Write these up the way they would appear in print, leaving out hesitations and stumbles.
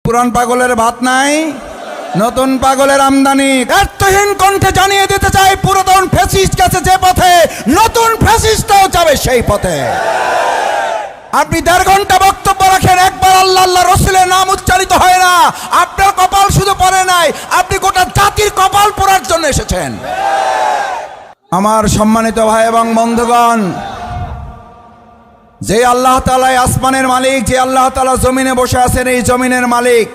পুরান পাগলের ভাত নাই, নতুন পাগলের আমদানি। অর্থহীন কণ্ঠে জানিয়ে দিতে চাই, পুরাতন ফ্যাসিস্ট গেছে যে পথে, নতুন ফ্যাসিস্টটাও যাবে সেই পথে। আপনি 1.5 ঘন্টা বক্তব্য রাখেন, একবার আল্লাহ আল্লাহ রসুলের নাম উচ্চারিত হয় না। আপনার কপাল শুধু পড়ে নাই, আপনি গোটা জাতির কপাল পড়ার জন্য এসেছেন। আমার সম্মানিত ভাই এবং বন্ধুগণ, যে আল্লাহ তাআলা আসমানের মালিক, যে আল্লাহ তাআলা জমিনে বসে আছেন, এই জমিনের মালিক,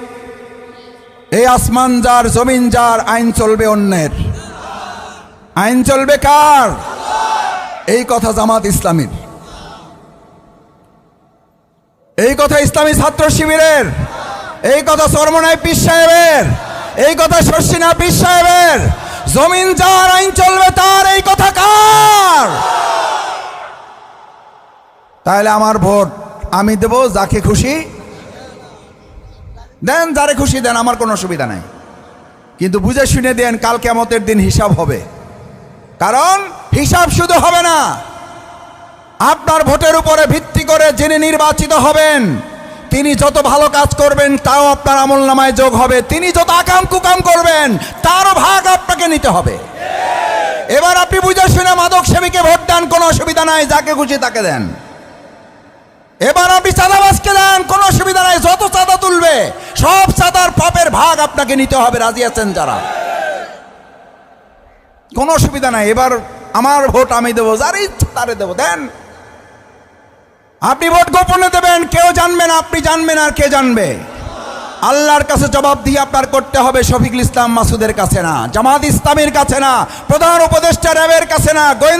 এই আসমান যার, জমিন যার, আইন চলবে অন্যের। আইন চলবে কার? এই কথা জামাত ইসলামীর, এই কথা ইসলামী ছাত্র শিবিরের, এই কথা চরমনাই পীর সাহেবের, এই কথা শর্ষিনা পীর সাহেবের। জমিন যার, আইন চলবে তার, এই কথা কার? তাহলে আমার ভোট আমি দেব যাকে খুশি দেন, যারে খুশি দেন, আমার কোনো অসুবিধা নাই। কিন্তু বুঝে শুনে দেন, কাল কিয়ামতের দিন হিসাব হবে। কারণ হিসাব শুধু হবে না, আপনার ভোটের উপরে ভিত্তি করে যিনি নির্বাচিত হবেন, তিনি যত ভালো কাজ করবেন তাও আপনার আমলনামায় যোগ হবে। তিনি যত আকাম কুকাম করবেন তারও ভাগ আপনাকে নিতে হবে। এবার আপনি বুঝে শুনে মাদক সেবীকে ভোট দেন, কোনো অসুবিধা নাই, যাকে খুশি তাকে দেন। এবার আপনি চাঁদাবাজকে দেন, কোনো অসুবিধা নাই, যত চাঁদা তুলবে সব চাঁদার পাপের ভাগ আপনাকে নিতে হবে। রাজি আছেন যারা? কোনো অসুবিধা নাই। এবার আমার ভোট আমি দেবো, যার ইচ্ছা তারে দেবো, দেন। আপনি ভোট গোপনে দেবেন, কেউ জানবে না, আপনি জানবেন, আর কে জানবে? আল্লাহর কাছে জবাব দিয়ে আপনার করতে হবে। শফিকুল ইসলাম মাসুদের কাছে না, জামাত ইসলামীর কাছে না, প্রধান উপদেষ্টা র্যাবের কাছে না, গোয়েন্দা